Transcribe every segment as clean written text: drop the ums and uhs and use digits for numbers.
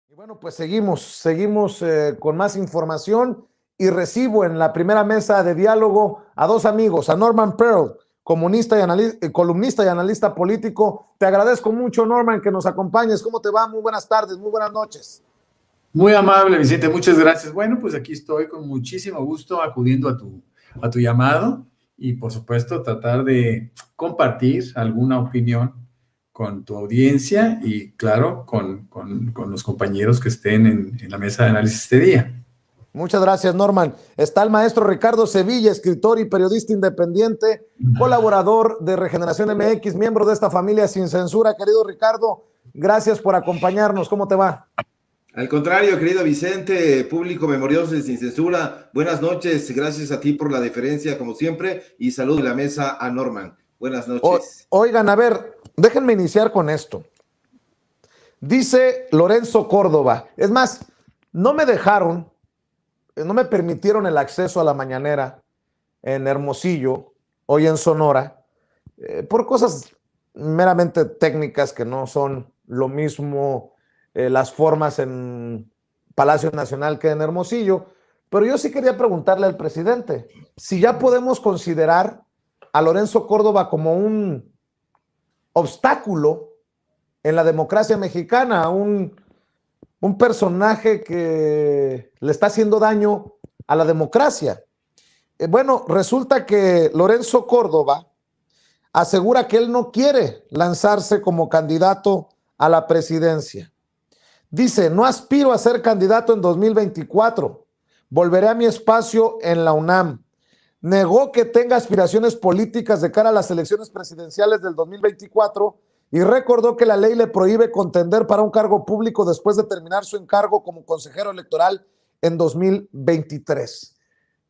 Y bueno, pues seguimos con más información y recibo en la primera mesa de diálogo a dos amigos, a Norman Pearl, columnista y analista político. Te agradezco mucho, Norman, que nos acompañes. ¿Cómo te va? Muy buenas tardes, muy buenas noches. Muy amable, Vicente, muchas gracias. Bueno, pues aquí estoy con muchísimo gusto acudiendo a tu llamado y por supuesto tratar de compartir alguna opinión con tu audiencia y claro, con los compañeros que estén en la mesa de análisis este día. Muchas gracias, Norman. Está el maestro Ricardo Sevilla, escritor y periodista independiente, colaborador de Regeneración MX, miembro de esta familia sin censura. Querido Ricardo, gracias por acompañarnos. ¿Cómo te va? Al contrario, querido Vicente, público memorioso y sin censura, buenas noches, gracias a ti por la deferencia como siempre y saludo en la mesa a Norman. Buenas noches. Oigan, a ver, déjenme iniciar con esto. Dice Lorenzo Córdoba, es más, no me permitieron el acceso a la mañanera en Hermosillo, hoy en Sonora, por cosas meramente técnicas que no son lo mismo las formas en Palacio Nacional que en Hermosillo, pero yo sí quería preguntarle al presidente si ya podemos considerar a Lorenzo Córdoba como un obstáculo en la democracia mexicana, un personaje que le está haciendo daño a la democracia. Bueno, resulta que Lorenzo Córdoba asegura que él no quiere lanzarse como candidato a la presidencia. Dice, no aspiro a ser candidato en 2024, volveré a mi espacio en la UNAM. Negó que tenga aspiraciones políticas de cara a las elecciones presidenciales del 2024 y recordó que la ley le prohíbe contender para un cargo público después de terminar su encargo como consejero electoral en 2023.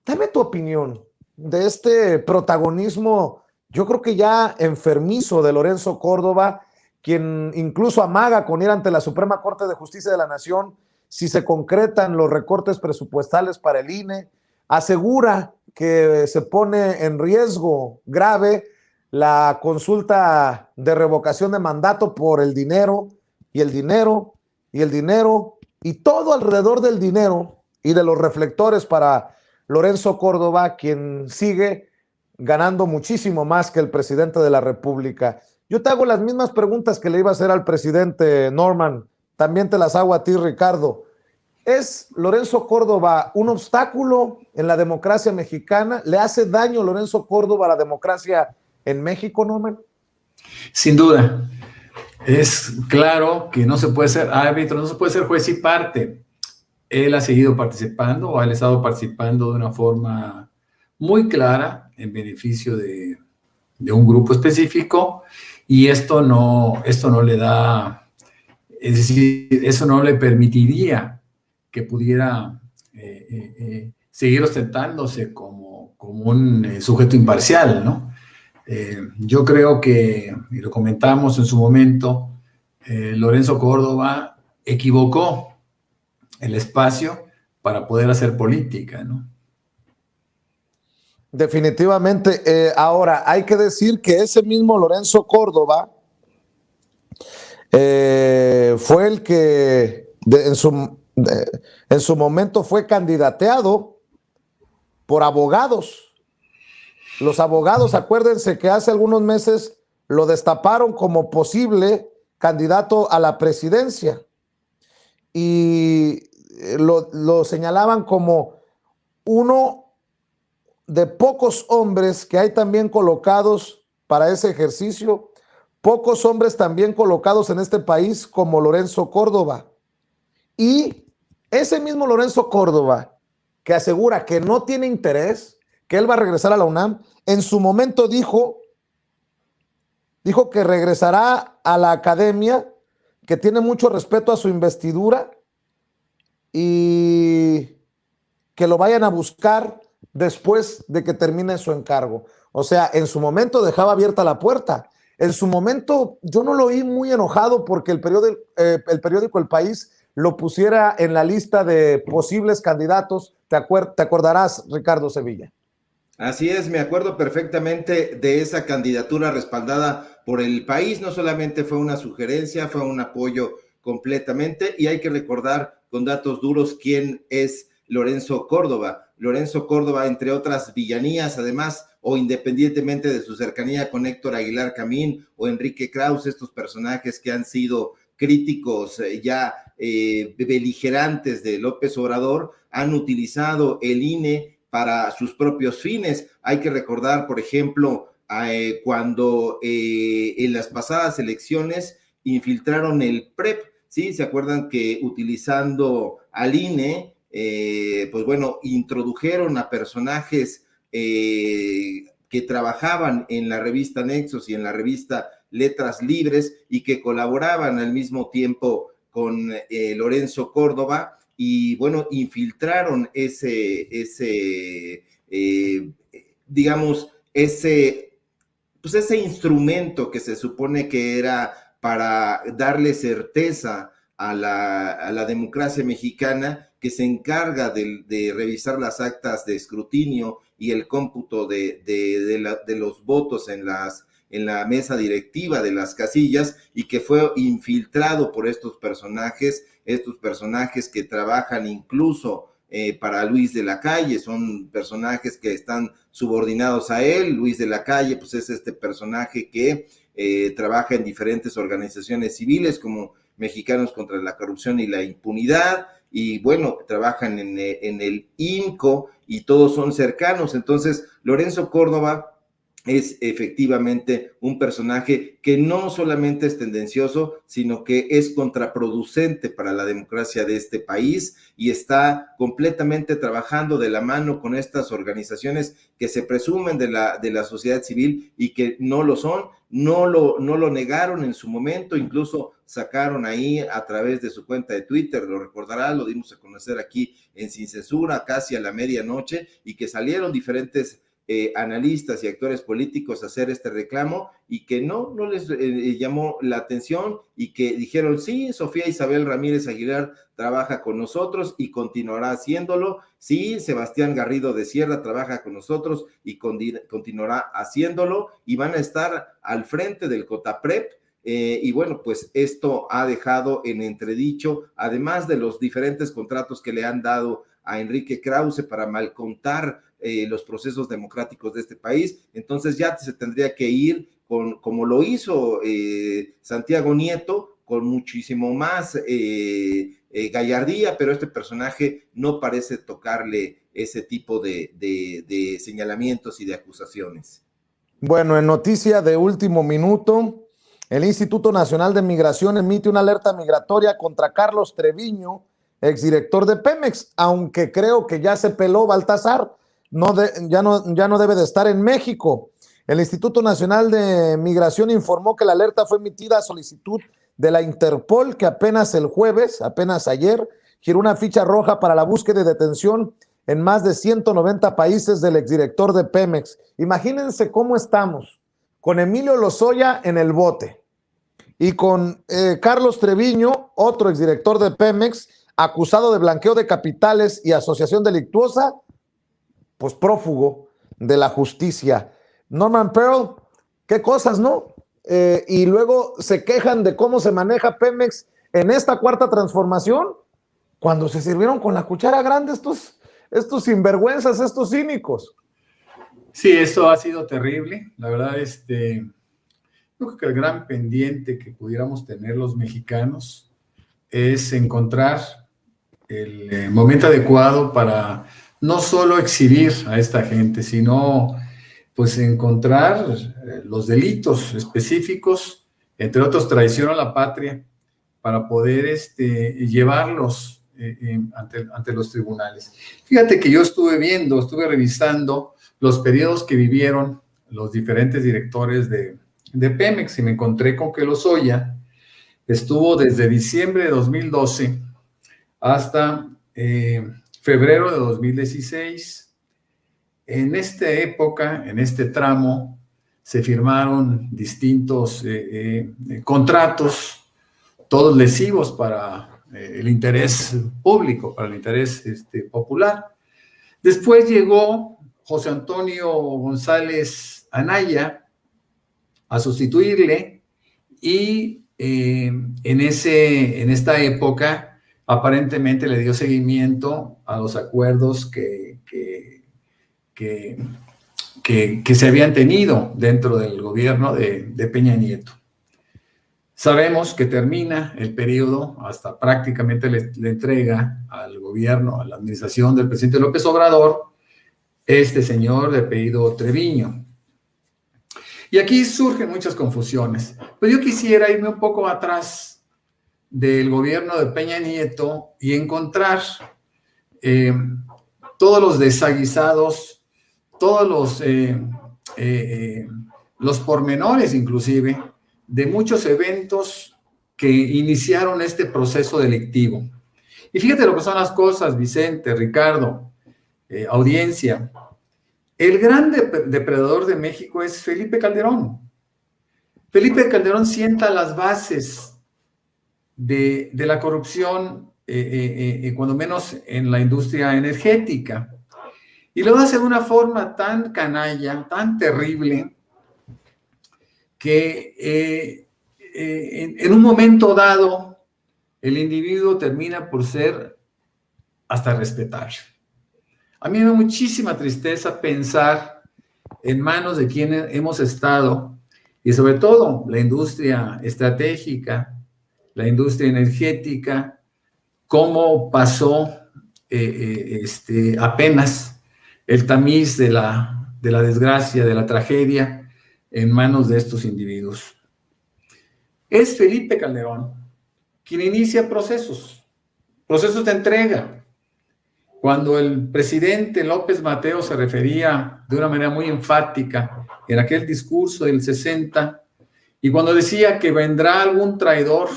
Dame tu opinión de este protagonismo, yo creo que ya enfermizo de Lorenzo Córdoba, quien incluso amaga con ir ante la Suprema Corte de Justicia de la Nación si se concretan los recortes presupuestales para el INE, asegura que se pone en riesgo grave la consulta de revocación de mandato por el dinero y el dinero y el dinero y todo alrededor del dinero y de los reflectores para Lorenzo Córdoba, quien sigue ganando muchísimo más que el presidente de la República. Yo te hago las mismas preguntas que le iba a hacer al presidente Norman, también te las hago a ti, Ricardo. ¿Es Lorenzo Córdoba un obstáculo en la democracia mexicana? ¿Le hace daño Lorenzo Córdoba a la democracia en México, Norman? Sin duda. Es claro que no se puede ser árbitro, no se puede ser juez y parte. Él ha seguido participando o ha estado participando de una forma muy clara en beneficio de un grupo específico y esto no le da, es decir, eso no le permitiría que pudiera seguir ostentándose como un sujeto imparcial, ¿no? Yo creo que, y lo comentamos en su momento, Lorenzo Córdoba equivocó el espacio para poder hacer política, ¿no? Definitivamente. Ahora, hay que decir que ese mismo Lorenzo Córdoba fue el que en su momento fue candidateado por abogados. Los abogados, acuérdense que hace algunos meses lo destaparon como posible candidato a la presidencia y lo señalaban como uno de pocos hombres que hay también colocados para ese ejercicio, pocos hombres también colocados en este país como Lorenzo Córdoba. Y ese mismo Lorenzo Córdoba, que asegura que no tiene interés, que él va a regresar a la UNAM, en su momento dijo que regresará a la academia, que tiene mucho respeto a su investidura y que lo vayan a buscar después de que termine su encargo. O sea, en su momento dejaba abierta la puerta. En su momento yo no lo oí muy enojado porque el periódico El País lo pusiera en la lista de posibles candidatos. ¿Te acordarás, Ricardo Sevilla? Así es, me acuerdo perfectamente de esa candidatura respaldada por El País. No solamente fue una sugerencia, fue un apoyo completamente, y hay que recordar con datos duros quién es Lorenzo Córdoba. Lorenzo Córdoba, entre otras villanías, además, o independientemente de su cercanía con Héctor Aguilar Camín o Enrique Krause, estos personajes que han sido críticos beligerantes de López Obrador, han utilizado el INE para sus propios fines. Hay que recordar, por ejemplo, cuando en las pasadas elecciones infiltraron el PREP, ¿sí? ¿Se acuerdan que utilizando al INE, pues bueno, introdujeron a personajes que trabajaban en la revista Nexos y en la revista Letras Libres y que colaboraban al mismo tiempo con Lorenzo Córdoba, y bueno, infiltraron digamos, ese instrumento que se supone que era para darle certeza a la democracia mexicana, que se encarga de revisar las actas de escrutinio y el cómputo de los votos en la mesa directiva de las casillas, y que fue infiltrado por estos personajes que trabajan incluso para Luis de la Calle, son personajes que están subordinados a él. Luis de la Calle, pues es este personaje que trabaja en diferentes organizaciones civiles como Mexicanos contra la Corrupción y la Impunidad, y bueno, trabajan en el INCO, y todos son cercanos. Entonces, Lorenzo Córdoba es efectivamente un personaje que no solamente es tendencioso, sino que es contraproducente para la democracia de este país, y está completamente trabajando de la mano con estas organizaciones que se presumen de la sociedad civil y que no lo son. No lo negaron en su momento, incluso sacaron ahí a través de su cuenta de Twitter, lo recordará, lo dimos a conocer aquí en Sin Censura casi a la medianoche, y que salieron diferentes analistas y actores políticos a hacer este reclamo, y que no les llamó la atención, y que dijeron: sí, Sofía Isabel Ramírez Aguilar trabaja con nosotros y continuará haciéndolo, sí, Sebastián Garrido de Sierra trabaja con nosotros y continuará haciéndolo, y van a estar al frente del COTAPREP. Y bueno, pues esto ha dejado en entredicho, además de los diferentes contratos que le han dado a Enrique Krause para malcontar los procesos democráticos de este país. Entonces ya se tendría que ir como lo hizo Santiago Nieto, con muchísimo más gallardía, pero este personaje no parece tocarle ese tipo de señalamientos y de acusaciones. Bueno, en noticia de último minuto, el Instituto Nacional de Migración emite una alerta migratoria contra Carlos Treviño, exdirector de Pemex, aunque creo que ya se peló Baltasar, ya no debe de estar en México. El Instituto Nacional de Migración informó que la alerta fue emitida a solicitud de la Interpol, que apenas el jueves, apenas ayer, giró una ficha roja para la búsqueda y detención en más de 190 países del exdirector de Pemex. Imagínense cómo estamos, con Emilio Lozoya en el bote y con Carlos Treviño, otro exdirector de Pemex, acusado de blanqueo de capitales y asociación delictuosa, pues prófugo de la justicia. Norman Pearl, qué cosas, ¿no? Y luego se quejan de cómo se maneja Pemex en esta cuarta transformación, cuando se sirvieron con la cuchara grande estos sinvergüenzas, estos cínicos. Sí, esto ha sido terrible. La verdad, yo creo que el gran pendiente que pudiéramos tener los mexicanos es encontrar el momento adecuado para no solo exhibir a esta gente, sino pues encontrar los delitos específicos, entre otros traición a la patria, para poder llevarlos ante los tribunales. Fíjate que yo estuve revisando los periodos que vivieron los diferentes directores de Pemex, y me encontré con que Lozoya estuvo desde diciembre de 2012 hasta febrero de 2016. En esta época, en este tramo, se firmaron distintos contratos, todos lesivos para el interés público, para el interés popular. Después llegó José Antonio González Anaya a sustituirle, y en esta época aparentemente le dio seguimiento a los acuerdos que se habían tenido dentro del gobierno de Peña Nieto. Sabemos que termina el periodo, hasta prácticamente le entrega al gobierno, a la administración del presidente López Obrador, este señor de apellido Treviño. Y aquí surgen muchas confusiones. Pero yo quisiera irme un poco atrás del gobierno de Peña Nieto y encontrar todos los desaguisados, todos los pormenores inclusive, de muchos eventos que iniciaron este proceso delictivo. Y fíjate lo que son las cosas, Vicente, Ricardo, audiencia. El gran depredador de México es Felipe Calderón. Felipe Calderón sienta las bases de la corrupción, cuando menos en la industria energética. Y lo hace de una forma tan canalla, tan terrible, que en un momento dado el individuo termina por ser hasta respetable. A mí me da muchísima tristeza pensar en manos de quienes hemos estado, y sobre todo la industria estratégica, la industria energética, cómo pasó apenas el tamiz de la desgracia, de la tragedia, en manos de estos individuos. Es Felipe Calderón quien inicia procesos de entrega. Cuando el presidente López Mateo se refería de una manera muy enfática en aquel discurso del 60, y cuando decía que vendrá algún traidor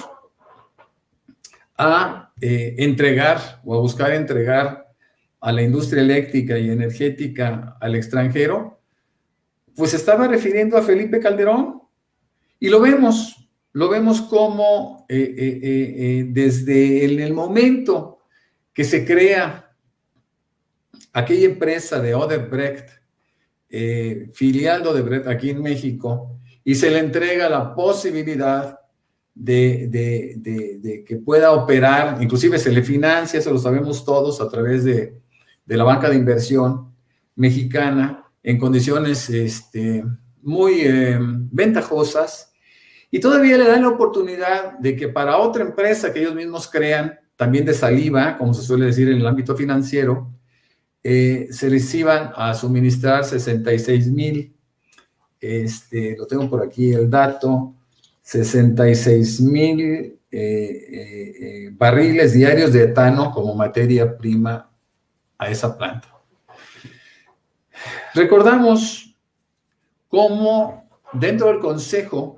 a entregar o a buscar entregar a la industria eléctrica y energética al extranjero, pues estaba refiriendo a Felipe Calderón. Y lo vemos como desde el momento que se crea aquella empresa de Odebrecht, filial de Odebrecht aquí en México, y se le entrega la posibilidad de que pueda operar, inclusive se le financia, eso lo sabemos todos, a través de la banca de inversión mexicana, en condiciones muy ventajosas, y todavía le dan la oportunidad de que para otra empresa que ellos mismos crean, también de saliva, como se suele decir en el ámbito financiero, se les iban a suministrar 66,000, lo tengo por aquí el dato, 66,000 barriles diarios de etano como materia prima a esa planta. Recordamos cómo dentro del Consejo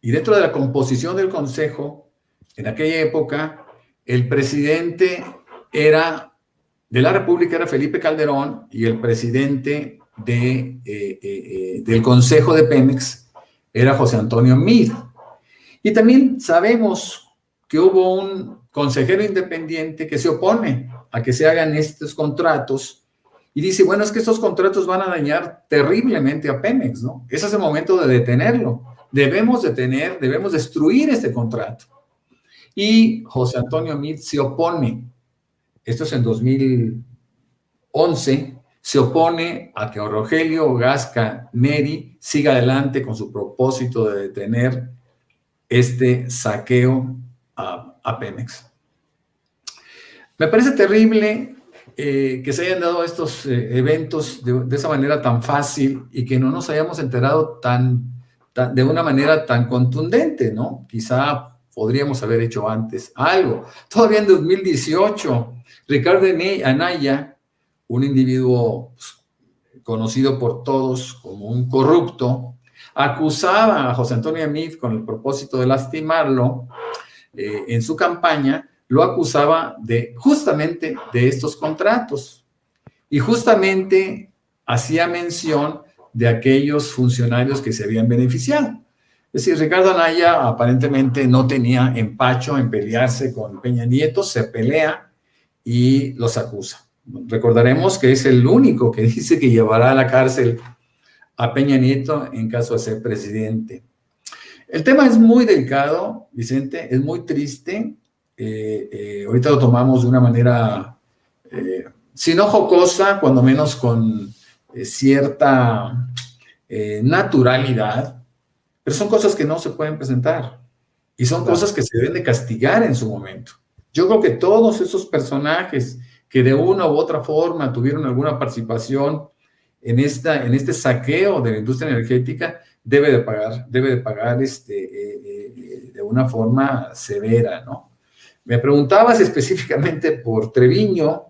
y dentro de la composición del Consejo, en aquella época, el presidente de la República era Felipe Calderón, y el presidente del Consejo de Pemex era José Antonio Meade. Y también sabemos que hubo un consejero independiente que se opone a que se hagan estos contratos, y dice, bueno, es que estos contratos van a dañar terriblemente a Pemex, ¿no? Ese es el momento de detenerlo. Debemos destruir este contrato. Y José Antonio Meade se opone. Esto es en 2011. Se opone a que Rogelio Gasca Neri siga adelante con su propósito de detener este saqueo a Pemex. Me parece terrible que se hayan dado estos eventos de esa manera tan fácil, y que no nos hayamos enterado de una manera tan contundente, ¿no? Quizá podríamos haber hecho antes algo. Todavía en 2018, Ricardo Anaya, un individuo conocido por todos como un corrupto, acusaba a José Antonio Meade con el propósito de lastimarlo en su campaña. Lo acusaba justamente de estos contratos, y justamente hacía mención de aquellos funcionarios que se habían beneficiado. Es decir, Ricardo Anaya aparentemente no tenía empacho en pelearse con Peña Nieto, se pelea y los acusa. Recordaremos que es el único que dice que llevará a la cárcel a Peña Nieto en caso de ser presidente. El tema es muy delicado, Vicente, es muy triste. Ahorita lo tomamos de una manera, si no jocosa, cuando menos con cierta naturalidad, pero son cosas que no se pueden presentar y son Claro. cosas que se deben de castigar en su momento. Yo creo que todos esos personajes que de una u otra forma tuvieron alguna participación en este saqueo de la industria energética, debe de pagar de una forma severa, ¿no? Me preguntabas específicamente por Treviño,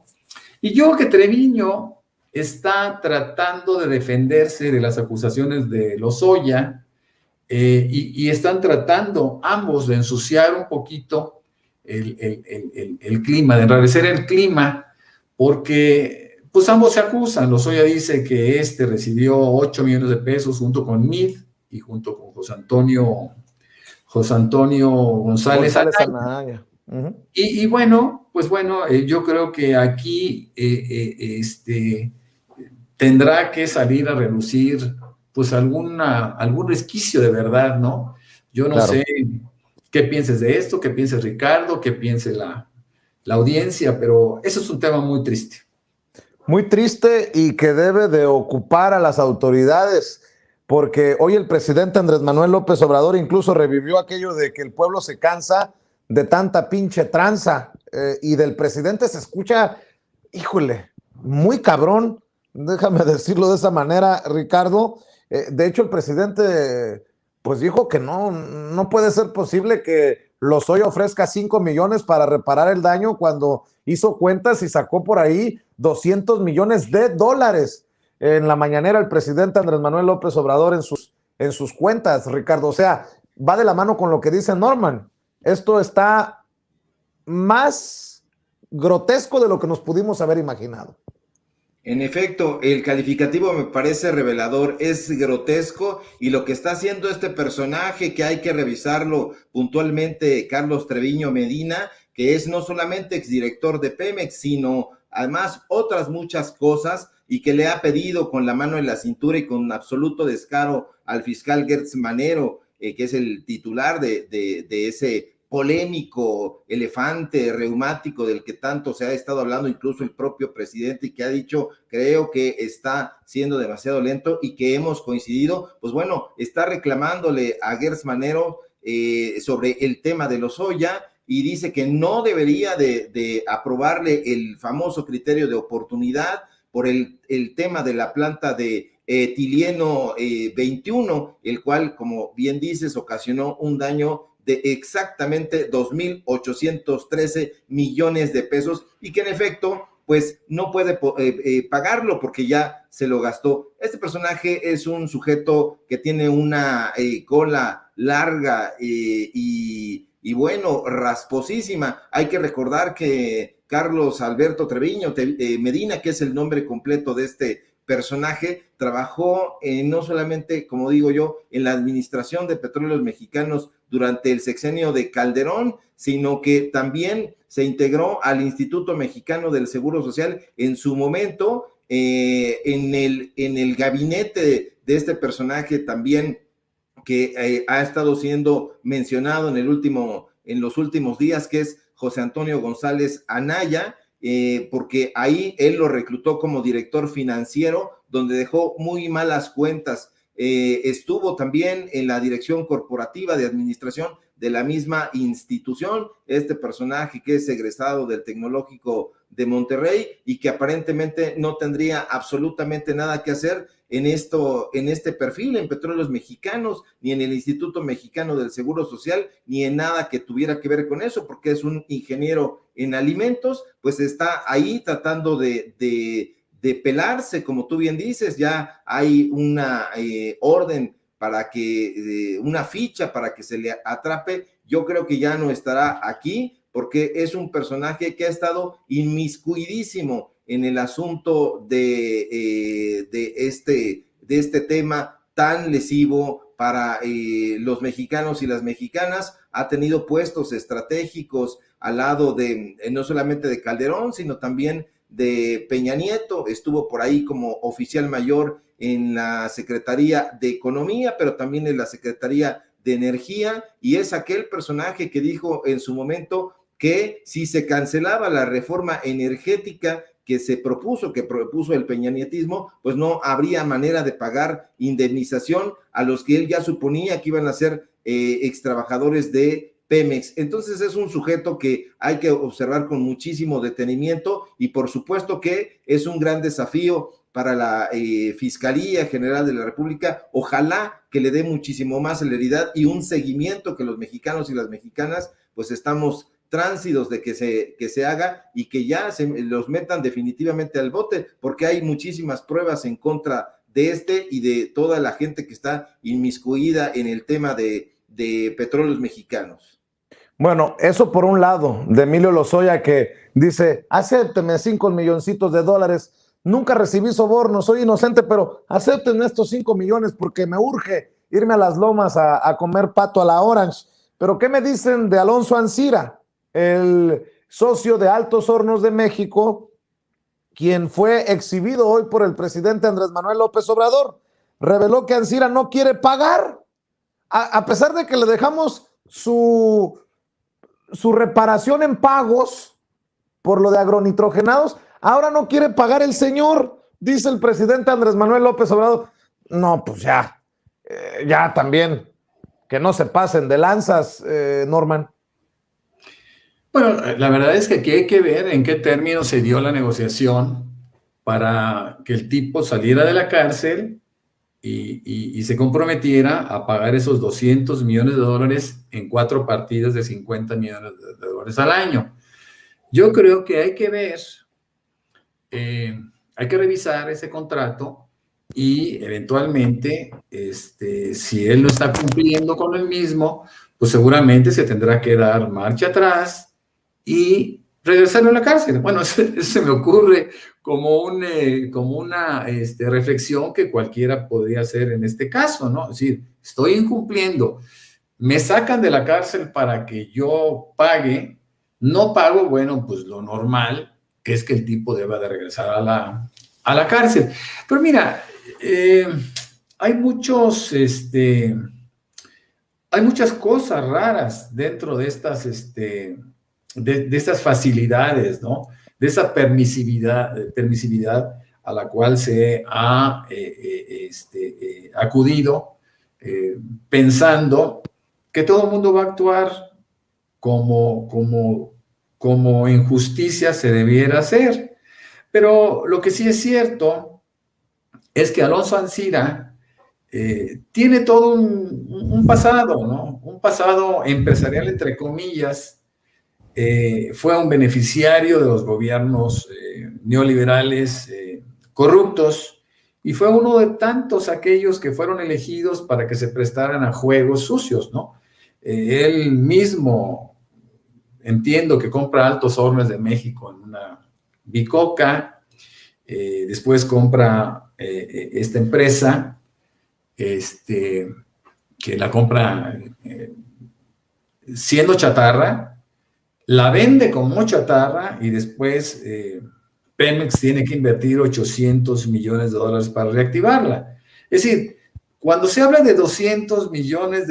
y yo creo que Treviño está tratando de defenderse de las acusaciones de Lozoya, y están tratando ambos de ensuciar un poquito el clima, de enrarecer el clima, porque pues ambos se acusan. Lozoya dice que recibió 8 millones de pesos junto con Mid y junto con José Antonio González Anaya. Uh-huh. y bueno, pues bueno, yo creo que aquí tendrá que salir a relucir pues algún resquicio de verdad, ¿no? Yo no Claro. sé qué pienses de esto, qué pienses Ricardo, qué piense la audiencia, pero eso es un tema muy triste. Muy triste y que debe de ocupar a las autoridades, porque hoy el presidente Andrés Manuel López Obrador incluso revivió aquello de que el pueblo se cansa de tanta pinche tranza, y del presidente se escucha, híjole, muy cabrón, déjame decirlo de esa manera, Ricardo. De hecho, el presidente pues dijo que no puede ser posible que Lozoya ofrezca 5 millones para reparar el daño cuando hizo cuentas y sacó por ahí 200 millones de dólares. En la mañanera el presidente Andrés Manuel López Obrador en sus cuentas, Ricardo. O sea, va de la mano con lo que dice Norman. Esto está más grotesco de lo que nos pudimos haber imaginado. En efecto, el calificativo me parece revelador, es grotesco, y lo que está haciendo este personaje, que hay que revisarlo puntualmente, Carlos Treviño Medina, que es no solamente exdirector de Pemex, sino además otras muchas cosas, y que le ha pedido con la mano en la cintura y con absoluto descaro al fiscal Gertz Manero, que es el titular de ese polémico elefante reumático del que tanto se ha estado hablando, incluso el propio presidente, y que ha dicho, creo que está siendo demasiado lento, y que hemos coincidido, pues bueno, está reclamándole a Gertz Manero sobre el tema de Lozoya, y dice que no debería de aprobarle el famoso criterio de oportunidad por el tema de la planta de etileno 21, el cual, como bien dices, ocasionó un daño de exactamente 2.813 millones de pesos, y que en efecto pues no puede pagarlo porque ya se lo gastó. Este personaje es un sujeto que tiene una cola larga y bueno, rasposísima. Hay que recordar que Carlos Alberto Treviño Medina, que es el nombre completo de este personaje, trabajó no solamente, como digo yo, en la administración de Petróleos Mexicanos durante el sexenio de Calderón, sino que también se integró al Instituto Mexicano del Seguro Social en su momento, en el gabinete de este personaje también, que ha estado siendo mencionado en los últimos días, que es José Antonio González Anaya, porque ahí él lo reclutó como director financiero, donde dejó muy malas cuentas. Estuvo también en la dirección corporativa de administración de la misma institución, este personaje que es egresado del Tecnológico de Monterrey y que aparentemente no tendría absolutamente nada que hacer en este perfil, en Petróleos Mexicanos, ni en el Instituto Mexicano del Seguro Social, ni en nada que tuviera que ver con eso, porque es un ingeniero en alimentos, pues está ahí tratando de pelarse, como tú bien dices. Ya hay una orden para que, una ficha para que se le atrape. Yo creo que ya no estará aquí, porque es un personaje que ha estado inmiscuidísimo en el asunto de este tema tan lesivo para los mexicanos y las mexicanas. Ha tenido puestos estratégicos al lado de no solamente de Calderón, sino también de Peña Nieto. Estuvo por ahí como oficial mayor en la Secretaría de Economía, pero también en la Secretaría de energía, y es aquel personaje que dijo en su momento que si se cancelaba la reforma energética que propuso el peñanietismo, pues no habría manera de pagar indemnización a los que él ya suponía que iban a ser extrabajadores de Pemex. Entonces es un sujeto que hay que observar con muchísimo detenimiento, y por supuesto que es un gran desafío para la Fiscalía General de la República. Ojalá que le dé muchísimo más celeridad y un seguimiento que los mexicanos y las mexicanas pues estamos tránsidos de que se haga, y que ya los metan definitivamente al bote, porque hay muchísimas pruebas en contra de y de toda la gente que está inmiscuida en el tema de petróleos mexicanos. Bueno, eso por un lado, de Emilio Lozoya, que dice, acépteme $5 milloncitos, nunca recibí soborno, soy inocente, pero acéptenme estos 5 millones porque me urge irme a las lomas a comer pato a la Orange. Pero ¿qué me dicen de Alonso Ancira, el socio de Altos Hornos de México, quien fue exhibido hoy por el presidente Andrés Manuel López Obrador? Reveló que Ancira no quiere pagar, a pesar de que le dejamos su reparación en pagos por lo de agronitrogenados. Ahora no quiere pagar el señor, dice el presidente Andrés Manuel López Obrador. No, pues ya también, que no se pasen de lanzas, Norman. Bueno, la verdad es que aquí hay que ver en qué términos se dio la negociación para que el tipo saliera de la cárcel y se comprometiera a pagar esos $200 millones en 4 partidas de $50 millones al año. Yo creo que hay que ver, hay que revisar ese contrato y eventualmente, si él no está cumpliendo con el mismo, pues seguramente se tendrá que dar marcha atrás y regresarlo a la cárcel. Bueno, eso se me ocurre como una reflexión que cualquiera podría hacer en este caso, ¿no? Es decir, estoy incumpliendo, me sacan de la cárcel para que yo pague, no pago, bueno, pues lo normal, que es que el tipo deba de regresar a la cárcel. Pero mira, hay muchas cosas raras dentro de estas, de estas facilidades, ¿no? De esa permisividad a la cual se ha acudido, pensando que todo el mundo va a actuar como en justicia se debiera hacer. Pero lo que sí es cierto es que Alonso Ancira tiene todo un pasado, ¿no? Un pasado empresarial, entre comillas. Fue un beneficiario de los gobiernos neoliberales corruptos, y fue uno de tantos aquellos que fueron elegidos para que se prestaran a juegos sucios, ¿no? Él mismo, entiendo que compra Altos Hornos de México en una bicoca, después compra esta empresa, que la compra siendo chatarra, la vende como chatarra, y después Pemex tiene que invertir $800 millones para reactivarla. Es decir, cuando se habla de $200 millones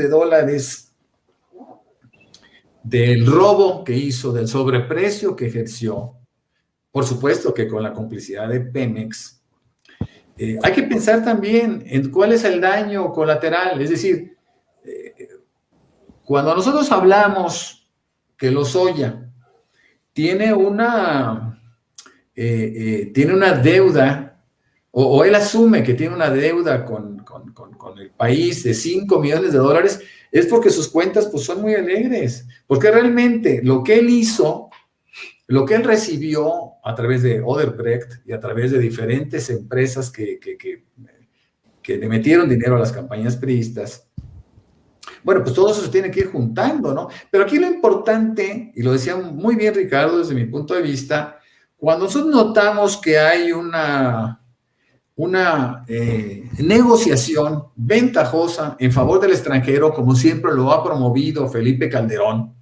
del robo que hizo, del sobreprecio que ejerció, por supuesto que con la complicidad de Pemex, hay que pensar también en cuál es el daño colateral. Es decir, cuando nosotros hablamos que Lozoya tiene una deuda, o él asume que tiene una deuda con el país de $5 millones, es porque sus cuentas pues son muy alegres, porque realmente lo que él hizo, lo que él recibió a través de Odebrecht y a través de diferentes empresas que le metieron dinero a las campañas priistas, bueno, pues todo eso se tiene que ir juntando, ¿no? Pero aquí lo importante, y lo decía muy bien Ricardo desde mi punto de vista, cuando nosotros notamos que hay una negociación ventajosa en favor del extranjero, como siempre lo ha promovido Felipe Calderón,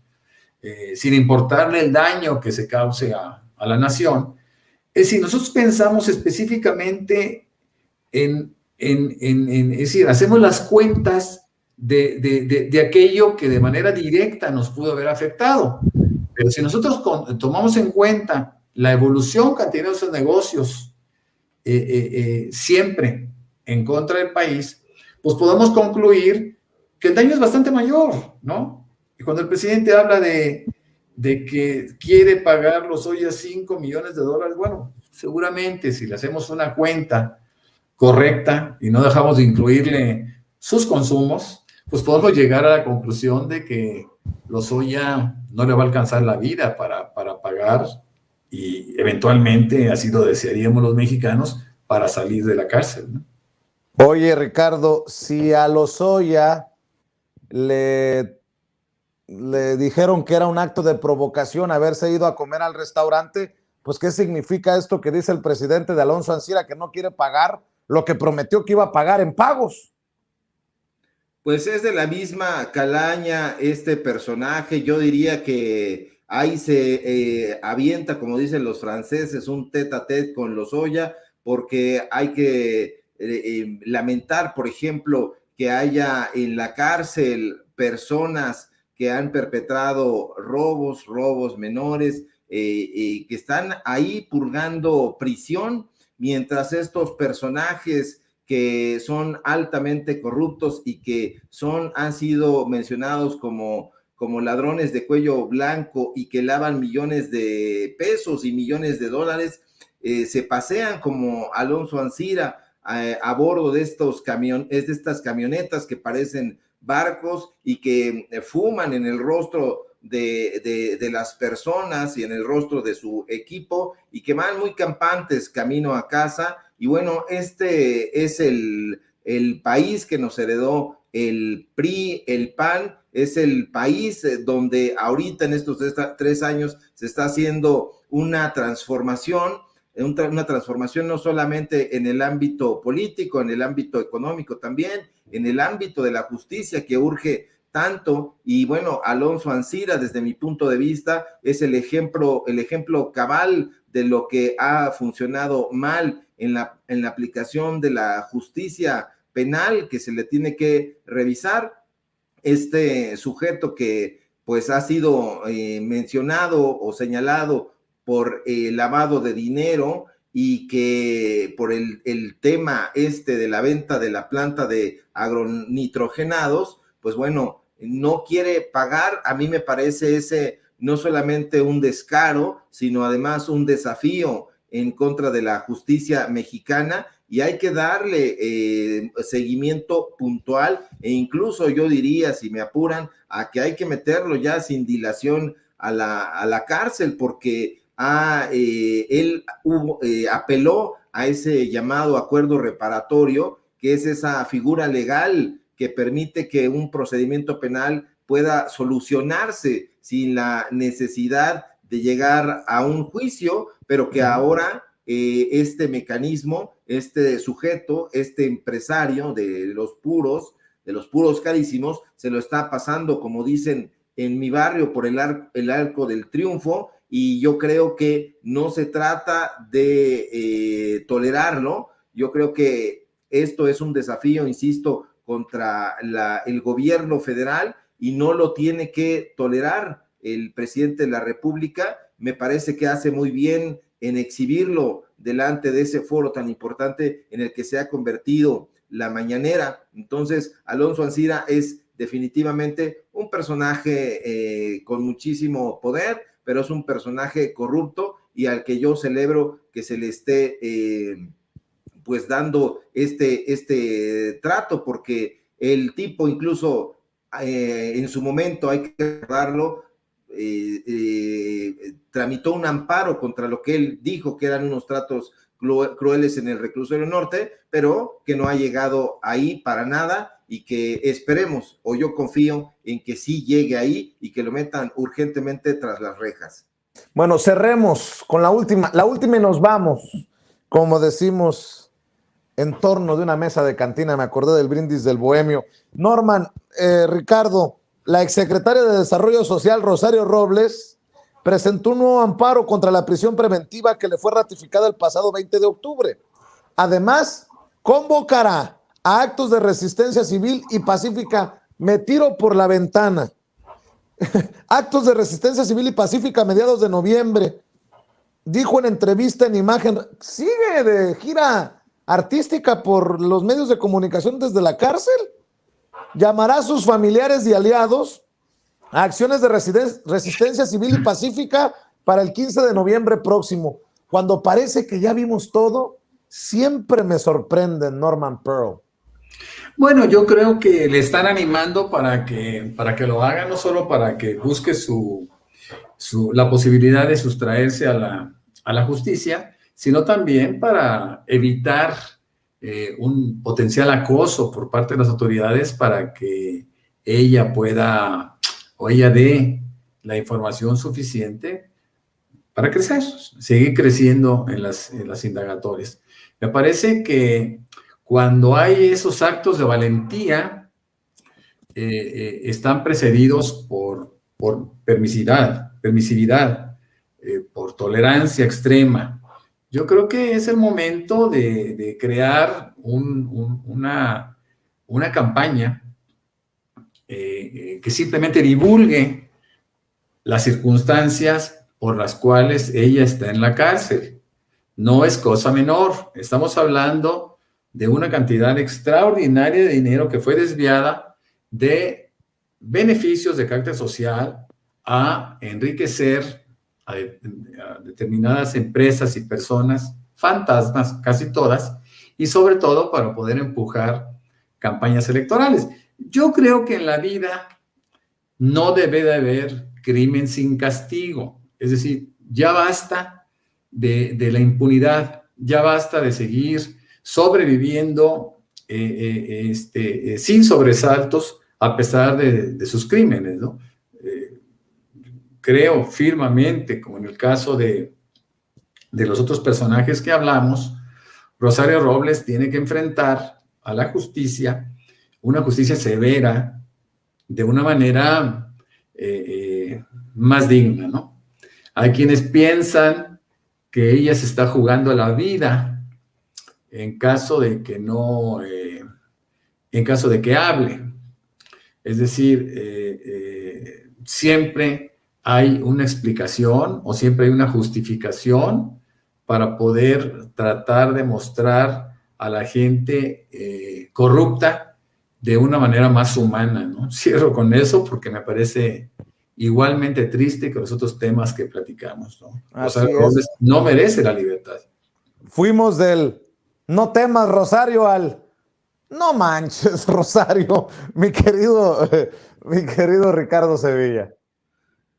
sin importarle el daño que se cause a la nación, es decir, nosotros pensamos específicamente es decir, hacemos las cuentas de aquello que de manera directa nos pudo haber afectado. Pero si nosotros tomamos en cuenta la evolución que han tenido esos negocios siempre en contra del país, pues podemos concluir que el daño es bastante mayor, ¿no? Y cuando el presidente habla de que quiere pagar los Lozoya $5 millones, bueno, seguramente si le hacemos una cuenta correcta y no dejamos de incluirle sus consumos, pues podemos llegar a la conclusión de que Lozoya no le va a alcanzar la vida para pagar, y eventualmente, así lo desearíamos los mexicanos, para salir de la cárcel, ¿no? Oye, Ricardo, si a Lozoya le dijeron que era un acto de provocación haberse ido a comer al restaurante, pues ¿qué significa esto que dice el presidente de Alonso Ancira, que no quiere pagar lo que prometió que iba a pagar en pagos? Pues es de la misma calaña este personaje. Yo diría que ahí se avienta, como dicen los franceses, un tete a tete con Lozoya, porque hay que lamentar, por ejemplo, que haya en la cárcel personas que han perpetrado robos menores, que están ahí purgando prisión, mientras estos personajes que son altamente corruptos y que han sido mencionados como ladrones de cuello blanco y que lavan millones de pesos y millones de dólares, se pasean como Alonso Ancira a bordo de estas camionetas que parecen barcos y que fuman en el rostro de las personas y en el rostro de su equipo, y que van muy campantes camino a casa. Y bueno, este es el país que nos heredó el PRI, el PAN. Es el país donde ahorita en estos 3 años se está haciendo una transformación no solamente en el ámbito político, en el ámbito económico también, en el ámbito de la justicia que urge tanto. Y bueno, Alonso Ancira, desde mi punto de vista, es el ejemplo cabal de lo que ha funcionado mal en la aplicación de la justicia penal, que se le tiene que revisar. Este sujeto que pues ha sido mencionado o señalado por lavado de dinero, y que por el tema de la venta de la planta de agronitrogenados, pues bueno, no quiere pagar. A mí me parece ese no solamente un descaro, sino además un desafío en contra de la justicia mexicana, y hay que darle seguimiento puntual, e incluso yo diría, si me apuran, a que hay que meterlo ya sin dilación a la cárcel, porque él apeló a ese llamado acuerdo reparatorio, que es esa figura legal que permite que un procedimiento penal pueda solucionarse sin la necesidad de llegar a un juicio, pero que ahora este mecanismo, este sujeto, este empresario de los puros carísimos, se lo está pasando, como dicen en mi barrio, por el arco del triunfo. Y yo creo que no se trata de tolerarlo. Yo creo que esto es un desafío, insisto, contra el gobierno federal, y no lo tiene que tolerar el presidente de la República. Me parece que hace muy bien en exhibirlo delante de ese foro tan importante en el que se ha convertido la mañanera. Entonces, Alonso Ancira es definitivamente un personaje con muchísimo poder, pero es un personaje corrupto, y al que yo celebro que se le esté pues dando este trato, porque el tipo incluso en su momento, hay que recordarlo, tramitó un amparo contra lo que él dijo que eran unos tratos crueles en el reclusorio norte, pero que no ha llegado ahí para nada, y que esperemos, o yo confío en que sí llegue ahí y que lo metan urgentemente tras las rejas. Bueno, cerremos con la última y nos vamos, como decimos, en torno de una mesa de cantina. Me acordé del brindis del bohemio. Norman, Ricardo, la exsecretaria de Desarrollo Social, Rosario Robles, presentó un nuevo amparo contra la prisión preventiva que le fue ratificada el pasado 20 de octubre. Además, convocará a actos de resistencia civil y pacífica Me tiro por la ventana. Actos de resistencia civil y pacífica a mediados de noviembre. Dijo en entrevista en Imagen, sigue de gira artística por los medios de comunicación desde la cárcel. Llamará a sus familiares y aliados a acciones de resistencia civil y pacífica para el 15 de noviembre próximo. Cuando parece que ya vimos todo, siempre me sorprende Norman Pearl. Bueno, yo creo que le están animando para que lo haga, no solo para que busque la posibilidad de sustraerse a la justicia, sino también para evitar un potencial acoso por parte de las autoridades para que ella pueda o ella dé la información suficiente para crecer, seguir creciendo en las indagatorias. Me parece que cuando hay esos actos de valentía, están precedidos por permisividad, por tolerancia extrema. Yo creo que es el momento de crear una campaña que simplemente divulgue las circunstancias por las cuales ella está en la cárcel. No es cosa menor. Estamos hablando de una cantidad extraordinaria de dinero que fue desviada de beneficios de carácter social a enriquecer a determinadas empresas y personas, fantasmas, casi todas, y sobre todo para poder empujar campañas electorales. Yo creo que en la vida no debe de haber crimen sin castigo. Es decir, ya basta de la impunidad, ya basta de seguir sobreviviendo sin sobresaltos a pesar de sus crímenes, ¿no? Creo firmemente, como en el caso de los otros personajes que hablamos, Rosario Robles tiene que enfrentar a la justicia, una justicia severa, de una manera más digna, ¿no? Hay quienes piensan que ella se está jugando la vida en caso de que no, en caso de que hable. Es decir, siempre hay una explicación o siempre hay una justificación para poder tratar de mostrar a la gente corrupta de una manera más humana, ¿no? Cierro con eso porque me parece igualmente triste que los otros temas que platicamos, ¿no? Rosario Robles no merece la libertad. Fuimos del no temas, Rosario, al no manches, Rosario, mi querido Ricardo Sevilla.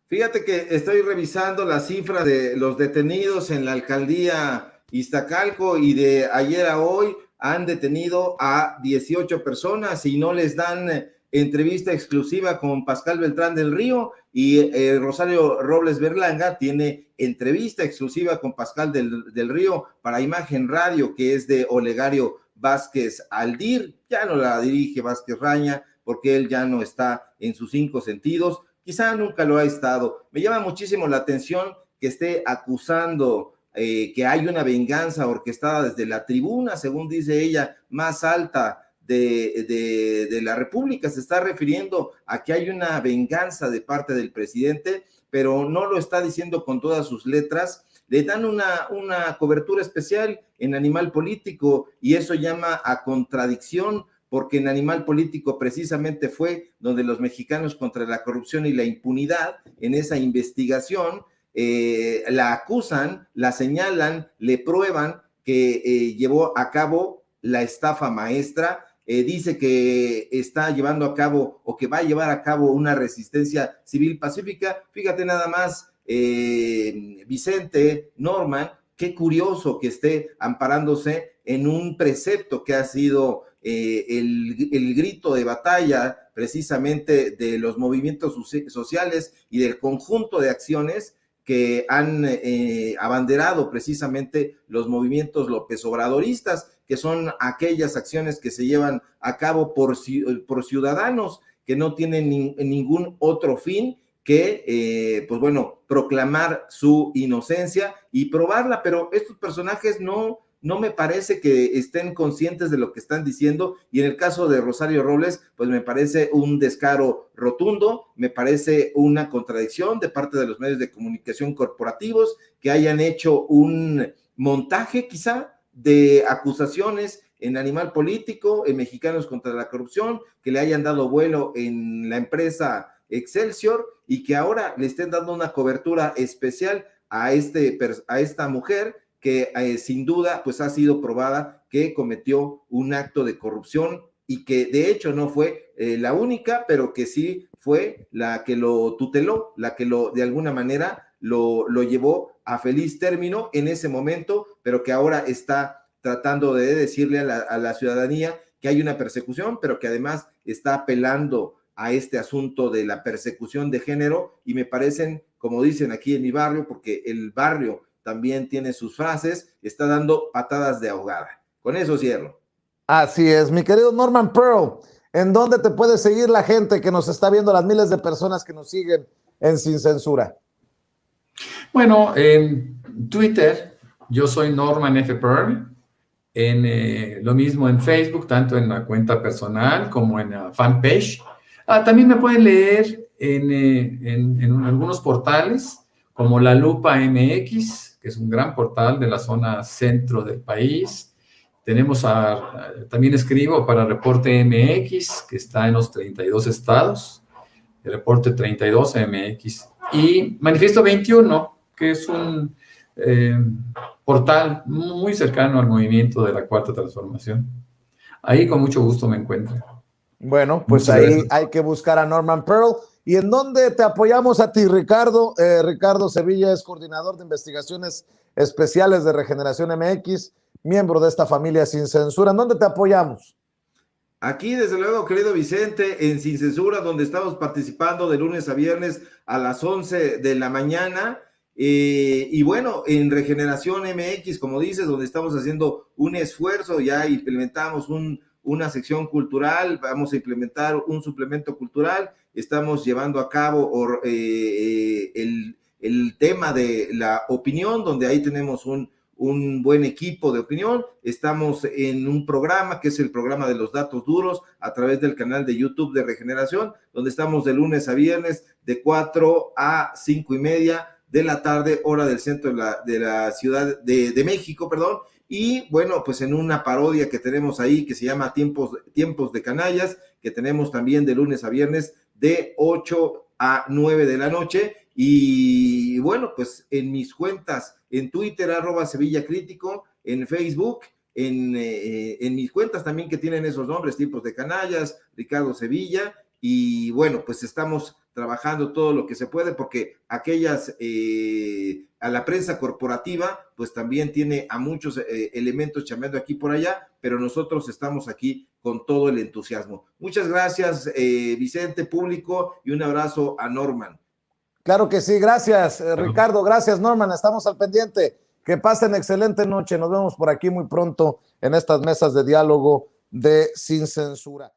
Fíjate que estoy revisando las cifras de los detenidos en la alcaldía Iztacalco y de ayer a hoy han detenido a 18 personas y no les dan entrevista exclusiva con Pascal Beltrán del Río, y Rosario Robles Berlanga tiene entrevista exclusiva con Pascal del Río para Imagen Radio, que es de Olegario Vázquez Aldir. Ya no la dirige Vázquez Raña porque él ya no está en sus 5 sentidos, quizá nunca lo ha estado. Me llama muchísimo la atención que esté acusando que hay una venganza orquestada desde la tribuna, según dice ella, más alta de la República. Se está refiriendo a que hay una venganza de parte del presidente, pero no lo está diciendo con todas sus letras. Le dan una cobertura especial en Animal Político y eso llama a contradicción, porque en Animal Político precisamente fue donde los mexicanos contra la corrupción y la impunidad, en esa investigación, la acusan, la señalan, le prueban que llevó a cabo la estafa maestra. Dice que está llevando a cabo o que va a llevar a cabo una resistencia civil pacífica. Fíjate nada más, Vicente, Norman, qué curioso que esté amparándose en un precepto que ha sido el grito de batalla precisamente de los movimientos sociales y del conjunto de acciones que han abanderado precisamente los movimientos López Obradoristas, que son aquellas acciones que se llevan a cabo por ciudadanos que no tienen ningún otro fin que, pues bueno, proclamar su inocencia y probarla. Pero estos personajes no no me parece que estén conscientes de lo que están diciendo, y en el caso de Rosario Robles, pues me parece un descaro rotundo, me parece una contradicción de parte de los medios de comunicación corporativos que hayan hecho un montaje quizá de acusaciones en Animal Político, en Mexicanos contra la Corrupción, que le hayan dado vuelo en la empresa Excelsior y que ahora le estén dando una cobertura especial a esta mujer que sin duda pues ha sido probada que cometió un acto de corrupción y que de hecho no fue la única, pero que sí fue la que lo tuteló, la que de alguna manera lo llevó a feliz término en ese momento, pero que ahora está tratando de decirle a la ciudadanía que hay una persecución, pero que además está apelando a este asunto de la persecución de género, y me parecen, como dicen aquí en mi barrio, porque el barrio también tiene sus frases, está dando patadas de ahogada. Con eso cierro. Así es, mi querido Norman Pearl, ¿en dónde te puede seguir la gente que nos está viendo, las miles de personas que nos siguen en Sin Censura? Bueno, en Twitter, yo soy Norman F. Pearl, lo mismo en Facebook, tanto en la cuenta personal como en la fanpage. También me pueden leer en algunos portales, como La Lupa MX, que es un gran portal de la zona centro del país. También escribo para Reporte MX, que está en los 32 estados, el Reporte 32 MX. Y Manifiesto 21, que es un portal muy cercano al movimiento de la Cuarta Transformación. Ahí con mucho gusto me encuentro. Bueno, pues muchas ahí gracias. Hay que buscar a Norman Pearl. ¿Y en dónde te apoyamos a ti, Ricardo? Ricardo Sevilla es coordinador de investigaciones especiales de Regeneración MX, miembro de esta familia Sin Censura. ¿En dónde te apoyamos? Aquí, desde luego, querido Vicente, en Sin Censura, donde estamos participando de lunes a viernes a las 11 de la mañana. Y bueno, en Regeneración MX, como dices, donde estamos haciendo un esfuerzo, ya implementamos una sección cultural, vamos a implementar un suplemento cultural, estamos llevando a cabo el tema de la opinión, donde ahí tenemos un buen equipo de opinión. Estamos en un programa que es el programa de los datos duros a través del canal de YouTube de Regeneración, donde estamos de lunes a viernes de 4 a 5:30 de la tarde, hora del centro de la Ciudad de México, perdón. Y bueno, pues en una parodia que tenemos ahí que se llama Tiempos de Canallas, que tenemos también de lunes a viernes de 8 a 9 de la noche. Y bueno, pues en mis cuentas, en Twitter, @SevillaCrítico, en Facebook, en mis cuentas también que tienen esos nombres, Tiempos de Canallas, Ricardo Sevilla, y bueno, pues estamos trabajando todo lo que se puede, porque a la prensa corporativa, pues también tiene a muchos elementos chambeando aquí por allá, pero nosotros estamos aquí con todo el entusiasmo. Muchas gracias, Vicente, público, y un abrazo a Norman. Claro que sí, gracias, Ricardo, gracias, Norman, estamos al pendiente. Que pasen excelente noche, nos vemos por aquí muy pronto en estas mesas de diálogo de Sin Censura.